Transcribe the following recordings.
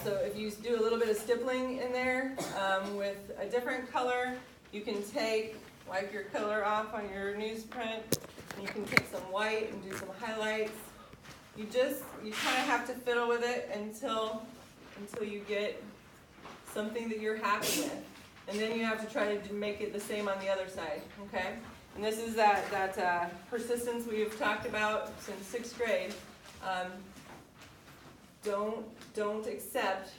So if you do a little bit of stippling in there with a different color, you can wipe your color off on your newsprint, and you can take some white and do some highlights. You kind of have to fiddle with it until you get something that you're happy with. And then you have to try to make it the same on the other side, okay? And this is that persistence we've talked about since 6th grade. Don't accept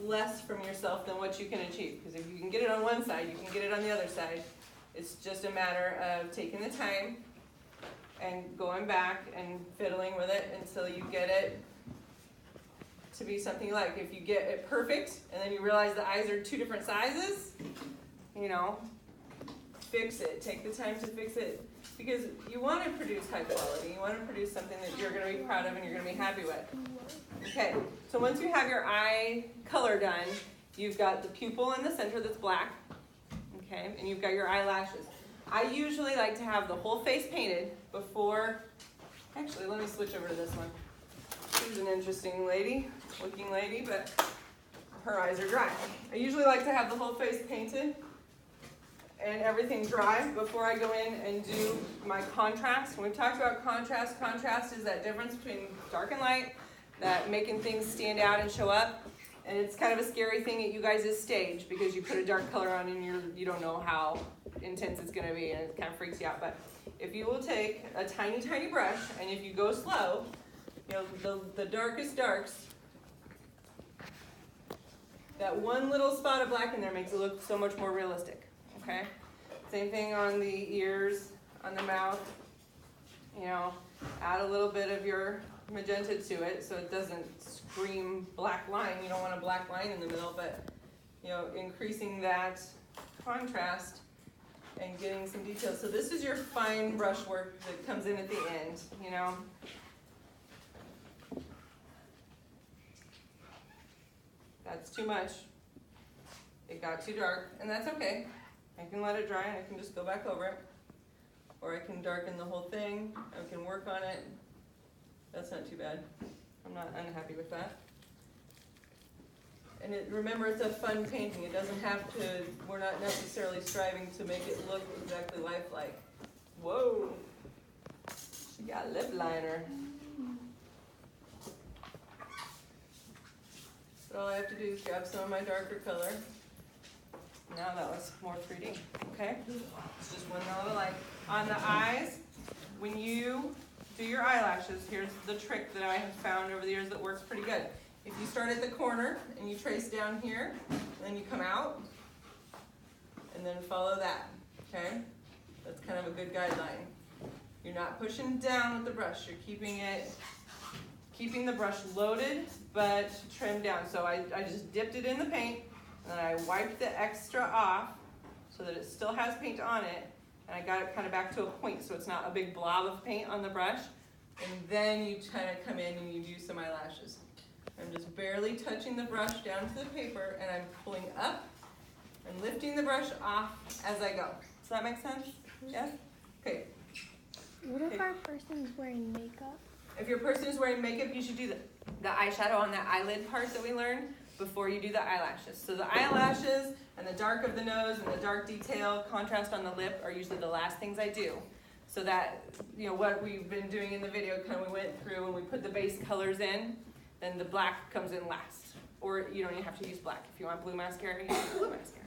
less from yourself than what you can achieve. Because if you can get it on one side, you can get it on the other side. It's just a matter of taking the time and going back and fiddling with it until you get it to be something you like. If you get it perfect and then you realize the eyes are 2 different sizes, fix it. Take the time to fix it, because you want to produce high quality. You want to produce something that you're going to be proud of and you're going to be happy with. Okay, so once you have your eye color done, you've got the pupil in the center that's black, okay, and you've got your eyelashes. I usually like to have the whole face painted before, actually let me switch over to this one. She's an interesting looking lady, but her eyes are dry. I usually like to have the whole face painted and everything dry before I go in and do my contrast. When we've talked about contrast is that difference between dark and light, that making things stand out and show up. And it's kind of a scary thing at you guys' stage, because you put a dark color on and you don't know how intense it's going to be, and it kind of freaks you out. But if you will take a tiny, tiny brush, and if you go slow, the darkest darks, that one little spot of black in there makes it look so much more realistic, okay? Same thing on the ears, on the mouth, add a little bit of your magenta to it so it doesn't scream black line. You don't want a black line in the middle, but increasing that contrast and getting some details. So this is your fine brush work that comes in at the end, That's too much. It got too dark, and that's okay. I can let it dry and I can just go back over it. Or I can darken the whole thing. I can work on it. That's not too bad. I'm not unhappy with that. And remember, it's a fun painting. It doesn't have to, we're not necessarily striving to make it look exactly lifelike. Whoa, she got lip liner. So all I have to do is grab some of my darker color. Now that was more 3D, okay? It's just one little light. On the eyes, when you do your eyelashes, here's the trick that I have found over the years that works pretty good. If you start at the corner and you trace down here, and then you come out, and then follow that, okay? That's kind of a good guideline. You're not pushing down with the brush. You're keeping the brush loaded, but trimmed down. So I just dipped it in the paint, and then I wiped the extra off so that it still has paint on it, and I got it kind of back to a point so it's not a big blob of paint on the brush. And then you kind of come in and you do some eyelashes. I'm just barely touching the brush down to the paper, and I'm pulling up and lifting the brush off as I go. Does that make sense? Yes? Okay. What if our person's wearing makeup? If your person is wearing makeup, you should do the eyeshadow on that eyelid part that we learned before you do the eyelashes. So the eyelashes and the dark of the nose and the dark detail, contrast on the lip are usually the last things I do. So that, what we've been doing in the video, kind of we went through and we put the base colors in, then the black comes in last. Or you don't even have to use black. If you want blue mascara, you use blue mascara.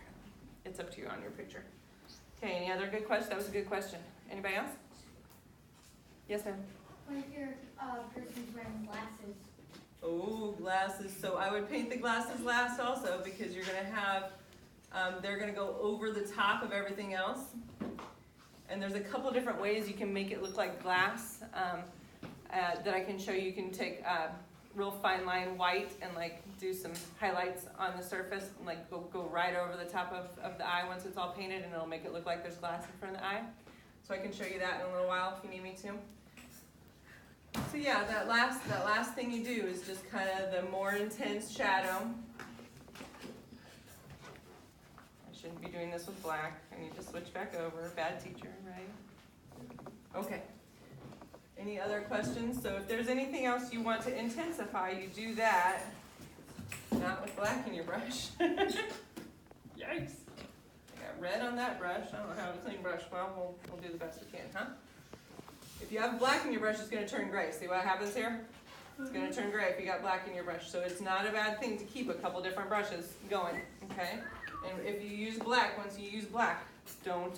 It's up to you on your picture. Okay, any other good questions? That was a good question. Anybody else? Yes, ma'am. What if your person's wearing glasses? Oh, glasses. So I would paint the glasses last also, because you're going to have, they're going to go over the top of everything else. And there's a couple different ways you can make it look like glass that I can show you. You can take real fine line white and do some highlights on the surface and go right over the top of the eye once it's all painted, and it'll make it look like there's glass in front of the eye. So I can show you that in a little while if you need me to. So yeah, that last thing you do is just kind of the more intense shadow. I shouldn't be doing this with black. I need to switch back over. Bad teacher, right? Okay. Any other questions? So if there's anything else you want to intensify, you do that. Not with black in your brush. Yikes. I got red on that brush. I don't have a clean brush. Well, we'll do the best we can, huh? If you have black in your brush, it's going to turn gray. See what happens here? It's going to turn gray if you got black in your brush. So it's not a bad thing to keep a couple different brushes going, okay? And if you use black, once you use black, don't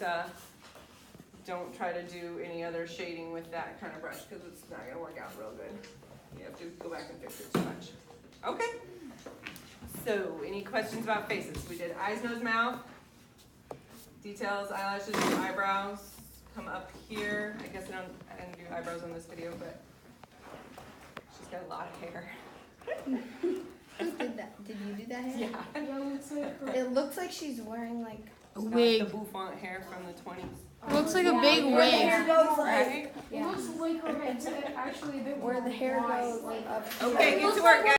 try to do any other shading with that kind of brush because it's not going to work out real good. You have to go back and fix it too much. Okay. So, any questions about faces? We did eyes, nose, mouth, details, eyelashes, eyebrows. Come up here. I guess I didn't do eyebrows on this video, but she's got a lot of hair. Who did that? Did you do that hair? Yeah. It looks like she's wearing like A It's wig. Not the bouffant hair from the 20s. Looks like a big where the wig. hair goes Right? It looks like her head's actually a bit where the hair wide. goes up. Okay, get to work, guys.